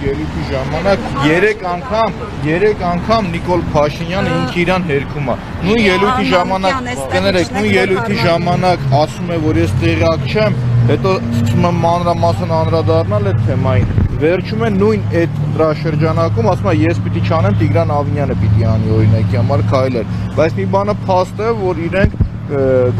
ելույթի ժամանակ 3 անգամ Նիկոլ Փաշինյանը ինքը իրան հերքում է։ Նույն ելույթի ժամանակ, կներեք, նույն ելույթի ժամանակ ասում է, որ ես տեղյակ չեմ, հետո սկսում եմ մանրամասն անդրադառնալ այդ թեմային։ Վերջում է նույն այդ դրաշրջանակում ասում է ես պիտի չանեմ, Տիգրան Ավինյանը պիտի անի օրինակի համար քայլեր։ Բայց մի բանը փաստ է, որ իրենք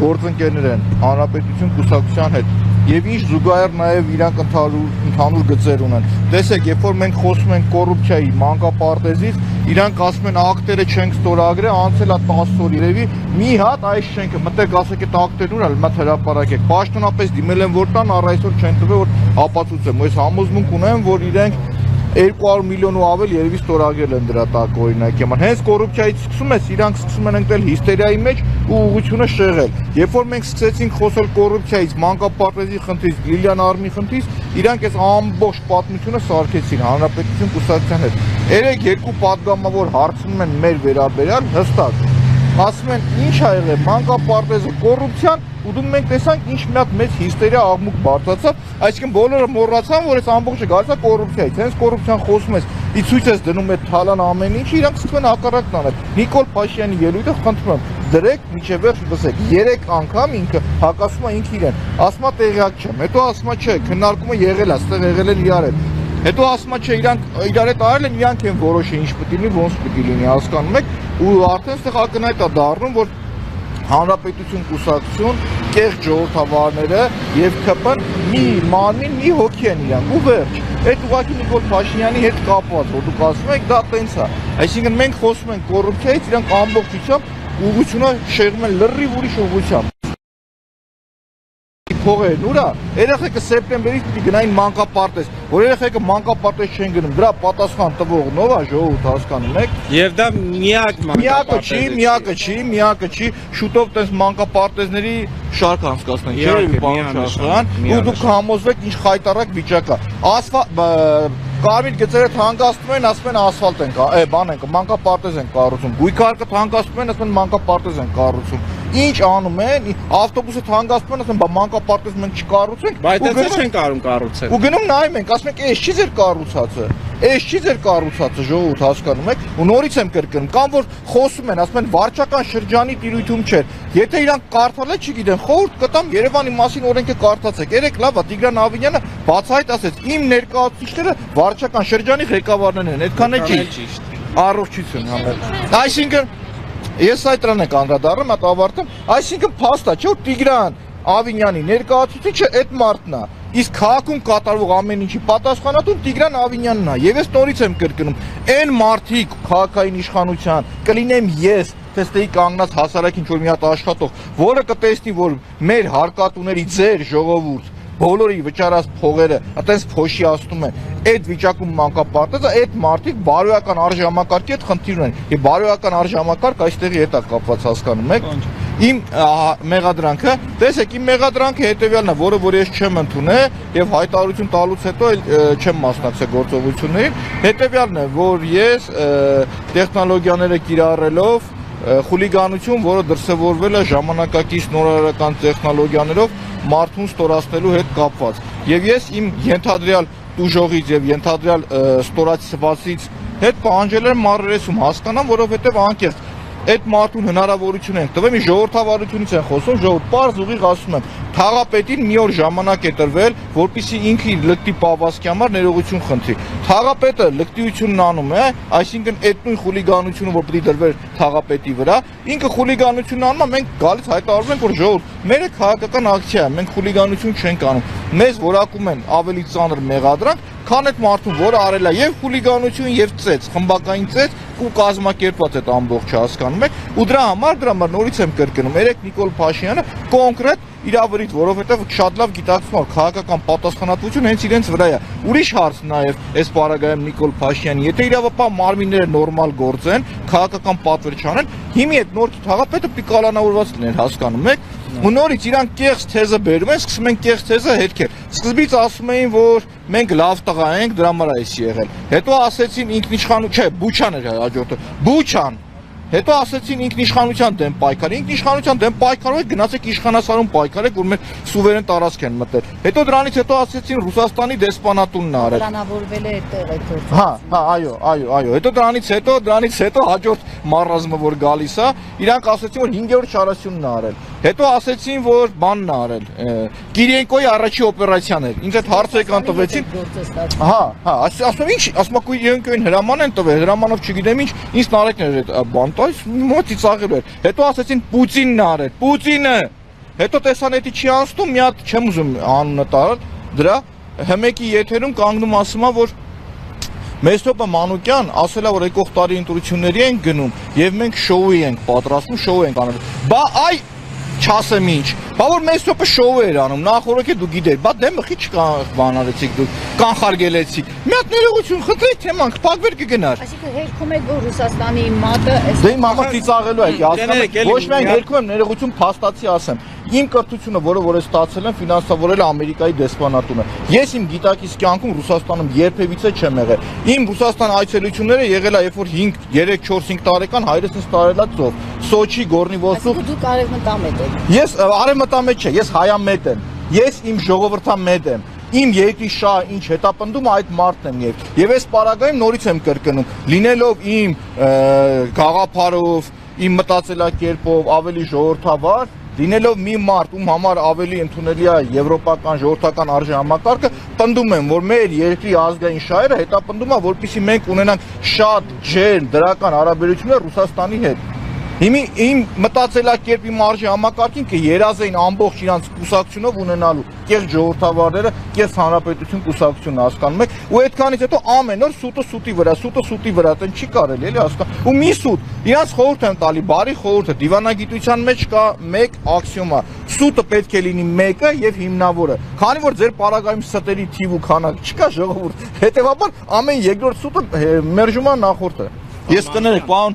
գործընկերներ են Հանրապետություն կուսակցության հետ եւ ինչ զուգահեռ նաեւ իրանք ընդհանուր գծեր ունեն։ Տեսեք, երբ որ մենք խոսում ենք կոռուպցիայի մանկապարտեզից, իրանք ասում են ակտերը չենք ստորագրել, անցել է 10 օր երևի, մի հատ այս շենքը մտեք ասեք այդ ակտերն ուր է, մտ հրապարակեք։ Պաշտոնապես դիմել են որ տան, առ այսօր չեն տվել, որ ապացուցեմ։ Ես համոզմունք ունեմ, որ իրենք 200 միլիոն ու ավել երևի ստորագրել են դրա տակ օրինակի համար։ Հենց կոռուպցիայից սկսում ես, իրանք սկսում են ընկնել հիստերիայի մեջ ու ուղղությունը շեղել։ Երբ որ մենք սկսեցինք խոսել կոռուպցիայից, մանկապարտեզի խնդրից, Լիլիան Արմի խնդրից, իրանք այս ամբողջ պատմությունը սարքեցին Հանրապետություն կուսակցության հետ։ Երեք երկու պատգամավոր հարցնում են մեր վերաբերյալ հստակ։ Ասում են ինչ ա եղել մանկապարտեզը կոռուպցիան ու դու մենք տեսանք ինչ մի հատ մեծ հիստերիա աղմուկ բարձրացավ, այսինքն բոլորը մոռացան, որ այս ամբողջը գալիս է կոռուպցիայից, հենց կոռուպցիան խոսում ես, ի ցույց ես դնում այդ թալան ամեն ինչը, իրանք սկսում են հակառակն անել։ Նիկոլ Փաշինյանի ելույթը խնդրում եմ, դրեք միջև վերջ լսեք, 3 անգամ ինքը հակասում է ինքը իրեն, ասում է տեղյակ չեմ, հետո ասում է չէ, քննարկումը եղել է, այստեղ եղել են իրար հետ։ Հետո ասում է չէ, իրանք իրար հետ արել են, իրանք են որոշել ինչ պետք է լինի, ոնց պետք է լինի, հասկանում եք, ու արդեն այստեղ ակնհայտ է դառնում, որ Հանրապետություն կուսակցություն, կեղծ ժողովրդավարները եւ ԿՊ-ն մի մանին, մի հոգի են իրանք ու վերջ։ Այդ ուղղակի Նիկոլ Փաշինյանի հետ կապված, որ դուք ասում եք, դա տենց է։ Այսինքն մենք խոսում ենք կոռուպցիայից, իրանք ամբողջությամբ ուղղությունը շեղում են լրիվ ուրիշ ուղղությամբ։ Փողերն ուրա, երեխեքը սեպտեմբերից պիտի գնային մանկապարտեզ, որ երեխեքը մանկապարտեզ չեն գնում, դրա պատասխան տվողն ով է, ժողովուրդ հասկանում եք։ Եվ դա միակ միակը չի, շուտով տես մանկապարտեզների շարք անցկացնենք, չէ՞, պարոն Շախյան, ու դուք համոզվեք ինչ խայտարակ վիճակ է։ Կարմիր գծերը թանկացնում են, ասում են ասֆալտ են, բան են, մանկապարտեզ են կառուցում։ Գույքարկը թանկացնում են, ասում են մանկապարտեզ են կառուցում։ Ինչ անում են, ավտոբուսը թանկացնում են, ասում են մանկապարտեզ մենք չկառուցենք։ Բայց դա չեն կարող կառուցել։ Ու գնում նայում ենք, ասում ենք, էս չի ձեր կառուցածը։ Էս չի ձեր կառուցածը, ժողովուրդ հասկանում եք։ Ու նորից եմ կրկնում, կամ որ խոսում են, ասում են վարչական շրջանի տիրույթում չէր։ Եթե իրանք կարդալ է, չգիտեմ, խորհուրդ կտամ Երևանի մասին օրենքը կարդացեք։ Երեք լավ է, Տիգրան Ավինյանը բացահայտ ասեց, իմ ներկայացուցիչները վարչական շրջանի ղեկավարներն են, այդքան է ճիշտ։ Առողջություն համել։ Այսինքն ես այդ դրան եք անդրադառնում, այդ ավարտեմ, այսինքն փաստ է, չէ՞ որ Տիգրան Ավինյանի ներկայացուցիչը այդ մարդն է։ Իսկ քաղաքում կատարվող ամեն ինչի պատասխանատուն Տիգրան Ավինյանն է։ Եվ ես նորից եմ կրկնում, այն մարդիկ քաղաքային իշխանության կլինեմ ես, տեսնեի կանգնած հասարակ ինչ որ մի հատ աշխատող, որը կտեսնի, որ մեր հարկատուների ձեր ժողովուրդ բոլորի վճարած փողերը այտենց փոշի ասում են այդ վիճակում մանկապարտեզը այդ մարդիկ բարոյական արժանապատվի հետ խնդիր ունեն եւ բարոյական արժանապատվը այստեղի հետ է կապված հասկանում եք իմ մեղադրանքը տեսեք իմ մեղադրանքը հետեւյալն է որը որ ես չեմ ընդունել եւ հայտարարություն տալուց հետո չեմ մասնակցել գործողություններին հետեւյալն է որ ես տեխնոլոգիաները կիրառելով խուլիգանություն, որը դրսևորվել է ժամանակակից նորարարական տեխնոլոգիաներով մարդուն ստորացնելու հետ կապված։ Եվ ես իմ ենթադրյալ տուժողից եւ ենթադրյալ ստորացվածից հետ պահանջել եմ մարրեսում հասկանամ, որովհետեւ անկեղծ այդ մարդուն հնարավորություն են տվել, մի ժողովրդավարությունից են խոսում, ժողովուրդ պարզ ուղիղ ասում եմ, թաղապետին մի օր ժամանակ է տրվել, որպեսզի ինքը իր լկտի պահվածքի համար ներողություն խնդրի։ Թաղապետը լկտիությունն անում է, այսինքն այդ նույն խուլիգանությունը, որ պետք է դրվեր թաղապետի վրա, ինքը խուլիգանությունն անում է, մենք գալիս հայտարարում ենք, որ ժողովուրդ, մերը քաղաքական ակցիա է, մենք խուլիգանություն չենք անում։ Մեզ որակում են ավելի ծանր մեղադրանք, քան այդ մարդուն, որը արել է եւ խուլիգանություն եւ ծեծ, խմբակային ծեծ ու կազմակերպված այդ ամբողջը հասկանում եք ու դրա համար նորից եմ կրկնում երեք Նիկոլ Փաշինյանը կոնկրետ իրավարից, որովհետեւ շատ լավ գիտակցում է քաղաքական պատասխանատվություն հենց իրենց վրա է։ Ուրիշ հարց նաեւ այս պարագայում Նիկոլ Փաշինյանի, եթե իրավապահ մարմինները նորմալ գործեն, քաղաքական պատվեր չանեն, հիմի այդ նոր թաղապետը պիտի կալանավորված լինեն, հասկանում եք։ Ու նորից իրանք կեղծ թեզը բերում են, սկսում են կեղծ թեզը հետքեր։ Սկզբից ասում էին, որ մենք լավ տղա ենք, դրա համար է էսի եղել։ Հետո ասեցին ինքնիշխանություն, չէ, Բուչան էր հաջորդը։ Բուչան։ Հետո ասեցին ինքնիշխանության դեմ պայքար, ինքնիշխանության դեմ պայքարով եք գնացեք իշխանասարում պայքարեք, որ մեր սուվերեն տարածք են մտել։ Հետո դրանից հետո ասեցին Ռուսաստանի դեսպանատունն արել։ Պլանավորվել է այդտեղ այդ գործը։ Այո։ Հետո դրանից հետո հաջորդ մարազմը որ գալիս է, իրանք ասեցին որ 5-րդ շարասյունն արել։ Հետո ասեցին որ բանն արել։ Կիրիենկոյի առաջի օպերացիան էր։ Ինձ այդ հարցը կան տվեցին։ Ասում ինչ, ասում եք Կիրիենկոյին հրաման են տվել, հրամանով չգիտեմ ինչ, ինձ նարեկներ այդ բան տալիս, մոտ ծիծաղել էր։ Հետո ասեցին Պուտինն արել, Պուտինը։ Հետո տեսան էդի չի անցնում, մի հատ չեմ ուզում անունը տալ, դրա Հմեկի եթերում կանգնում ասում է որ Մեստոպը Մանուկյան ասել է որ եկող տարի ընտրությունների են գնում եւ մենք շոուի ենք պատրաստում, շոու ենք անում։ Բա այ չասեմ ինչ։ Բա որ Մեստոպը շոու էր անում, նախորոք դու գիտեր, բա դեմը քիչ բանալեցիք դու, կանխարգելեցիք։ Մի հատ ներողություն խնդրեք թեմանք, փակվեր կգնար։ Այսինքն հերքում եք որ Ռուսաստանի ՄԱՏ-ը Դե իմ համար ծիծաղելու եք, հասկանում։ Ոչ միայն հերքում եմ, ներողություն փաստացի ասեմ։ Իմ կրթությունը, որը ստացել եմ, ֆինանսավորել է Ամերիկայի դեսպանատունը։ Ես իմ գիտակից կյանքում Ռուսաստանում երբևիցե չեմ եղել։ Իմ Ռուսաստան այցելությունները եղել է, երբ որ 3-4-5 տարեկան հայրս ինձ տարել է ծով։ Սոչի, Գորնի Ոստոկ։ Դուք արևմտամետ եք։ Ես արևմտամետ չէ, ես հայամետ եմ։ Ես իմ ժողովրդամետ եմ։ Իմ երկրի շահ ինչ հետապնդում այդ մարդն եմ եւ այս պարագայում նորից եմ կրկնում լինելով իմ գաղափարով իմ մտածելակերպով ավելի ժողովրդավար լինելով մի մարդ ում համար ավելի ընդունելի է եվրոպական ժողովրդական արժեհամակարգը պնդում եմ որ մեր երկրի ազգային շահերը հետապնդում է որպեսզի մենք ունենանք շատ ջերմ դրական հարաբերություններ Ռուսաստանի հետ Իմ մտածելակերպի մարժի համակարգին կերազեին ամբողջ իրանց կուսակցությունով ունենալու կեղծ ժողովրդավարները, կեղծ հանրապետություն կուսակցությունը հասկանում եք ու այդքանից հետո ամեն օր սուտը սուտի վրա, այդեն չի կարելի էլի հասկանալ ու մի սուտ իրանց խորհուրդ եմ տալի, բարի խորհուրդը դիվանագիտության մեջ կա մեկ աքսիոմա սուտը պետք է լինի մեկը եւ հիմնավորը քանի որ ձեր պարագայում ստերի թիվ ու քանակ չկա ժողովուրդ հետեւաբար ամեն երկրորդ սուտը մերժում է նախորդը Ես կներեք, պարոն,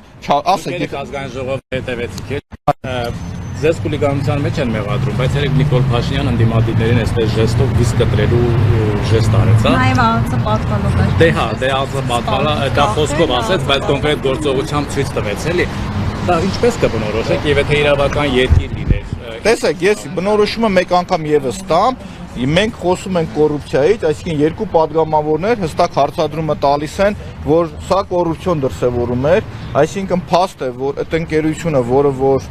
ասեք ազգային ժողովի հետևեցիք Ձեզ խուլիգանության մեջ են մեղադրում, բայց երեք Նիկոլ Փաշինյանը ընդդիմադիրներին այսպես ժեստով դիսկ կտրելու ժեստ արեց, հա։ Նաև անձը պատվալով էր։ Դե հա, դե անձը պատվալա, դա խոսքով ասեց, բայց կոնկրետ գործողությամբ ցույց տվեց, էլի։ Դա ինչպես կբնորոշեք եւ եթե իրավական երկիր լիներ։ Տեսեք, ես բնորոշումը մեկ անգամ եւս տամ Մենք խոսում ենք կոռուպցիայից, այսինքն երկու падգամավորներ հստակ հարցադրումը տալիս են, որ սա կոռուպցիոն դրսևորում է, այսինքն փաստ է, որ այդ ընկերությունը, որը որ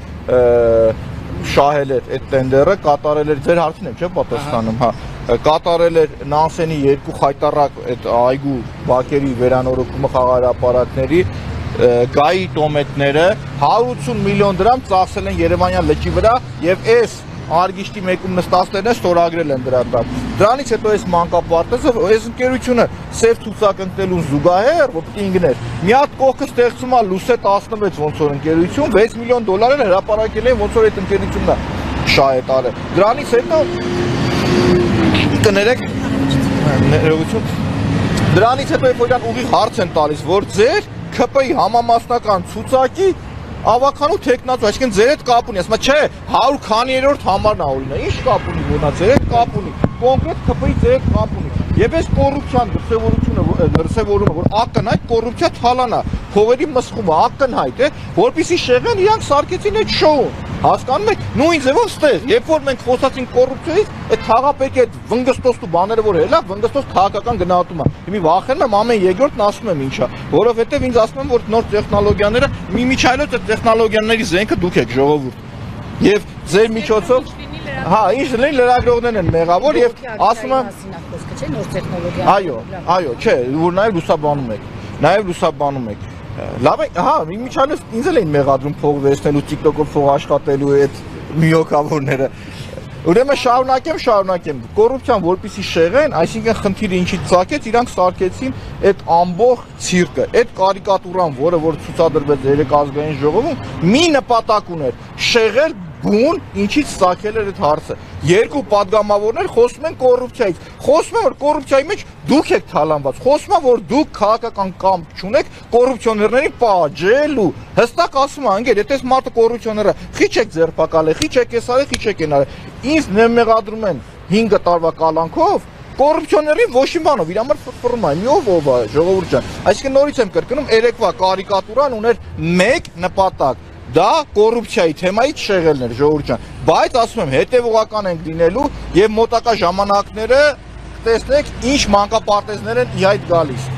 շահել էր այդ տենդերը, կատարել էր ձեր հարցին եմ, չէ՞ պատասխանում, հա, կատարել էր Նանսենի երկու խայտարակ այդ այգու բակերի վերանորոգումը խաղաղապարակների գայի տոմետները 180 միլիոն դրամ ծախսել են Երևանյան լճի վրա եւ այս Արգիշտի մեկում նստածներն ստորագրել են դրա տակ։ Դրանից հետո այս մանկապարտեզը, այս ընկերությունը սև ցուցակ ընկնելուն զուգահեռ, որ պիտի ինգներ։ Մի հատ կողքը ստեղծում է Լուսե 16 ոնց որ ընկերություն, 6 միլիոն դոլարներ հրապարակել են ոնց որ այդ ընկերությունն է շահ է տարել։ Դրանից հետո կներեք ներողություն։ Դրանից հետո երբ որ իրան ուղիղ հարց են տալիս, որ ձեր ԿՊ-ի համամասնական ցուցակի Ավականու տեխնացու, այսինքն ձեր հետ կապ ունի, ասում է, չէ, 100 քանիերորդ համարն է օրինա, ինչ կապ ունի, որ նա ձեր հետ կապ ունի, կոնկրետ ԿՊ-ի ձեր հետ կապ ունի։ Եվ այս կոռուպցիան դրսևորումը, որ ակնհայտ կոռուպցիա թալան է, փողերի մսխումը ակնհայտ է, որպեսզի շեղեն իրանք սարքեցին այդ շոուն։ Հասկանում եք, նույն ձևով ստեղ, երբ որ մենք խոսացինք կոռուպցիայից, այդ խաղապետի այդ վնգստոստու բաները որ հելա, վնգստոստ քաղաքական գնահատում է։ Հիմա վախենում եմ ամեն երկրորդն ասում եմ ինչա, որովհետև ինձ ասում են, որ նոր տեխնոլոգիաները մի միջայլոց այդ տեխնոլոգիաների զենքը դուք եք ժողովուրդ։ Եվ ձեր միջոցով հա, ինչ լինի լրագրողներն են մեղավոր եւ ասում եմ չէ, նոր տեխնոլոգիա։ Այո, չէ, որ նաեւ լուսաբանում եք։ Լավ է, հա, միջանից ինձ էլ էին մեղադրում փող վերցնելու, TikTok-ով փող աշխատելու այդ միոկավորները։ Ուրեմն շարունակեմ, կոռուպցիան որպեսի շեղեն, այսինքն խնդիրը ինչի ծագեց, իրանք սարքեցին այդ ամբողջ ցիրկը, այդ կարիկատուրան, որը որ ցուցադրվեց երեք ազգային ժողովում, մի նպատակ ուներ՝ շեղել բուն, ինչից ցակել էր այդ հարցը։ Երկու падգամավորներ խոսում են կոռուպցիայից։ Խոսում են, որ կոռուպցիայի մեջ դուք եք թալանված։ Խոսում են, որ դուք քաղաքական կամք չունեք կոռուպցիոներներին պահանջելու։ Հստակ ասում են, անգեր, եթե այս մարդը կոռուպցիոներ է, խիչ եք ձերբակալել, խիչ եք էս արել, խիչ եք այն արել։ Ինձ մեղադրում են 5 տարվա կալանքով, կոռուպցիոներին ոչ մի բանով իր համար ֆռֆռում է, մի ով է, ժողովուրդ ջան։ Այսինքն նորից եմ կրկնում, երեկվա կարիկատուրան ուներ մեկ նպատակ, դա կոռուպցիայի թեմայից շեղելն էր, ժողովուրդ ջան։ Բայց ասում եմ, հետևողական ենք լինելու եւ մոտակա ժամանակները տեսնեք ինչ մանկապարտեզներ են ի հայտ գալիս։